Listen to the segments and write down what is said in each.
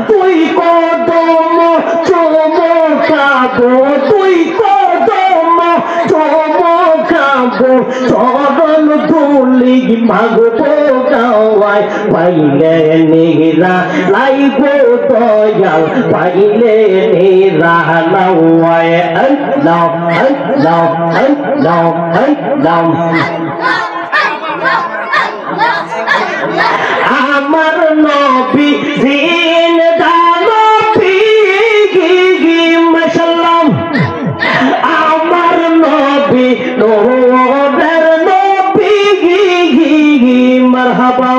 তুই কদম চমকাবো, তুই কদম চমকাবো, চরণ ধুলি মাগবো গাওয়ায়, পাইলে নিরা লাইব দয়াল, পাইলে নিরা লাওয়ায়। আল্লাহ আল্লাহ আল্লাহ আল্লাহ। আমার নবী জিন্দা নবী, মাশাআল্লাহ। আমার নবী নূরের নবী, মারহাবা।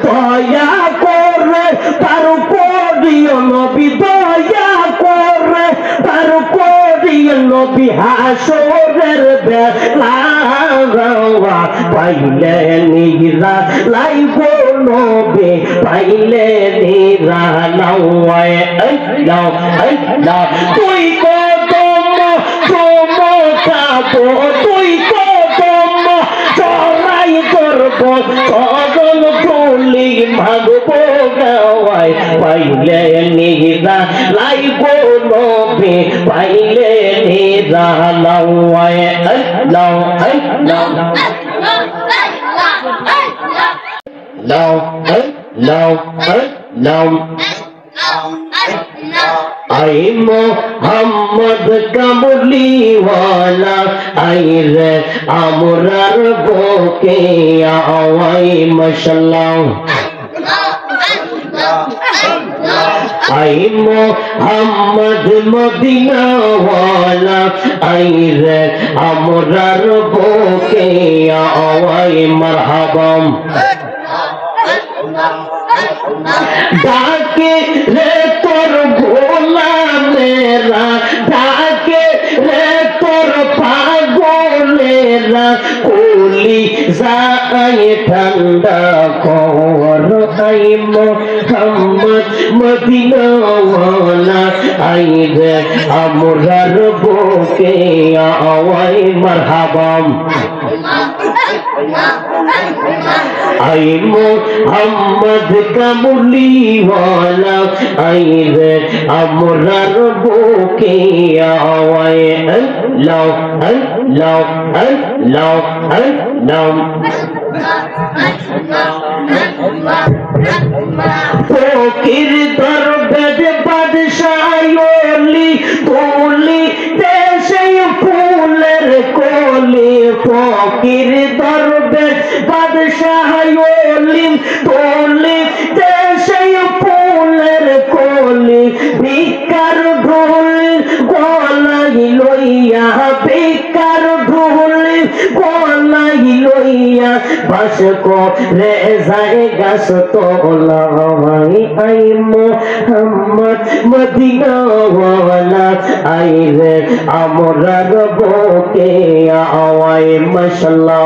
দয়া করে তার করিও নবী, দয়া করে তার করিও নবী, হাসরের বেলা পাইলে নিরা লাইব নবী, পাইলে নিরা লাওয়ায়। আল্লাহ আল্লাহ। তুই কদম চমকাবো, তুই কদম চড়াই করবো, চরণ ধুলি মাগবো গাওয়ায়, পাইলে নিরা লাইব নবী, পাইলে নিরা লাওয়ায়। আল্লাহ আল্লাহ। লাও লাও লাও। আই মোহাম্মদ কামলিওয়ালা, আই রে আমরার বুকে আওয়াই, মাশাআল্লাহ। আই মোহাম্মদ মদিনাওয়ালা, আই রে আমরার বুকে আওয়াই, মারহাবা। ডাকে রে তোর গোলামেরা, ডাকে রে তোর পাগলেরা, কলি যায় ঠান্ডা কর। আই মোহাম্মদ মদিনাওয়ালা, আই রে আমরার বুকে আওয়াই, মারহাবা। আই মোহাম্মদ কামলিওয়ালা, আই রে আমরার বুকে আওয়ায়। আল্লাহ আল্লাহ আল্লাহ আল্লাহ। ফকির দরবেশ বাদশাহলি, তুলি দেশে ফুলের কলি, ফকির দরবেশ বাদশাহলি, তুলি দেশে ফুলের কলি, ভিক্ষার ঢোল গলাই লইয়া, ভিক্ষার ঢোল গলাই লইয়া, বাস করে যায় গাছ তলাই। আই মোহাম্মদ মদিনাওয়ালা, আই রে আমরার বুকে আওয়াই, মাশাআল্লাহ।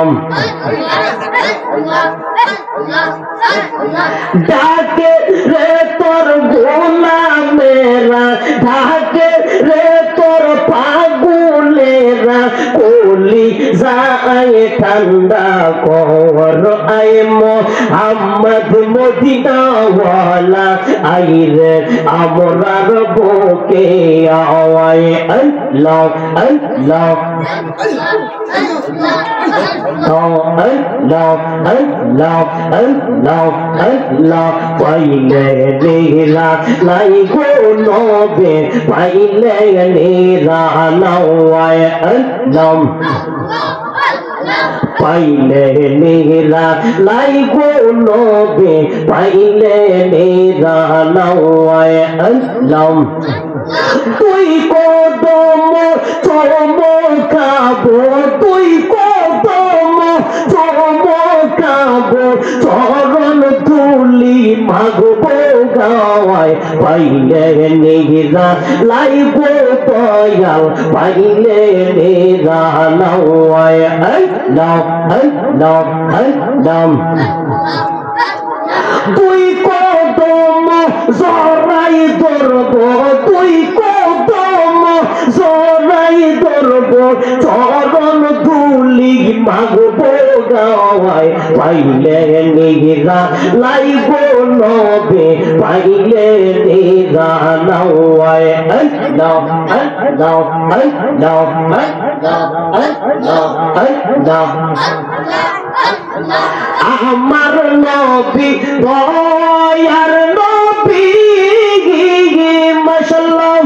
ডাকে রে তোর গোলামেরা, ডাকে রে তোর পাগলেরা, কলি যায় ঠান্ডা কর। আই মোহাম্মদ মদিনাওয়ালা, আই রে আমরার বুকে আওয়াই। আল্লাহ আল্লাহ আল্লাহ আল্লাহ আল্লাহ আল্লাহ। পাইলে নিরা লাইব নবী, পাইলে নিরা লাওয়ায়। আল্লাহ পাইলে নিরা লাইব নবী, পাইলে নিরা লাওয়ায়। আল্লাহ তুই কদম চমকাবো, তুই কদম চমকাবো, চরণ ধুলি মাগবো গাওয়ায়, পাইলে নিরা লাইব দয়াল, পাইলে নিরা লাওয়ায়। আল্লাহ আল্লাহ আল্লাহ। তুই কদম জড়াই ধরবো, তুই কদম জড়াই ধরবো, চরণ ধুলি মাগবো গাওয়ায় পাইলে নিরা লাইব নবে পাইলে নিরা নাওয়ায় নাও নাও নাও নাও আমার নবী দয়ার নবী মাশাআল্লাহ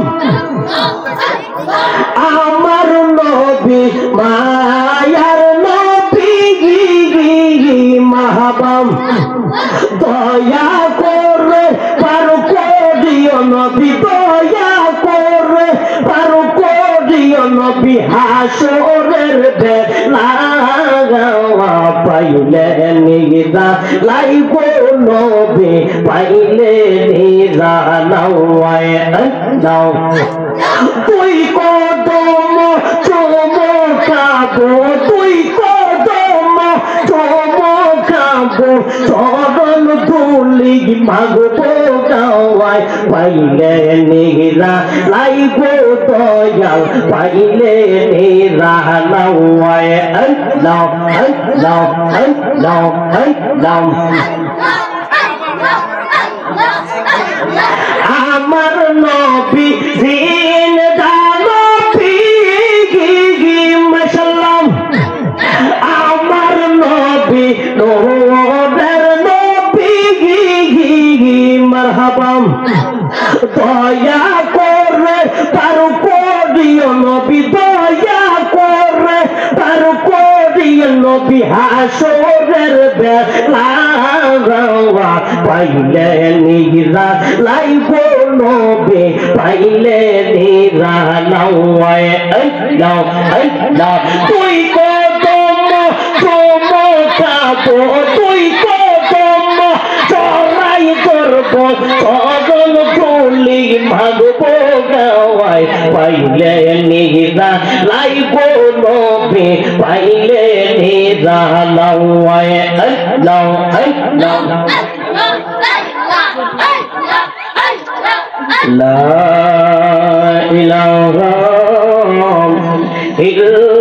আমার নবী মায়ার নবী মাহবাম দয়া করে পার করিও নবী দয়া করে পার করিও নবী হাসরের বেলা পাইলে নিরা লাইব নবী পাইলে নিরা নাওয়ায় নাও তুই কদম চমকাবো তুই কদম চমকাবো চরণ ধুলি মাগবো গাওয়ায় পাইলে নিরা লাইব দয়াল পাইলে নিরা নাওয়ায় নাও নাও নাও নাও আমার নবী জিন্দা নবী মাশাআল্লাহ আমার নবী নূরের নবী মারহাবা দয়া করে পার করিও নবী দয়া করে পার করিও নবী হাসরের বেলা পাইলে নিরা লাইব নবী পাইলে নিরা নাওয়ায় নাও নাও তুই কদম চমকাবো তুই কদম চড়াই করবো চরণ ধুলি মাগবো গাওয়ায় পাইলে নিরা লাইব নবী পাইলে নিরা নাওয়ায় নাও নাও لا إله إلا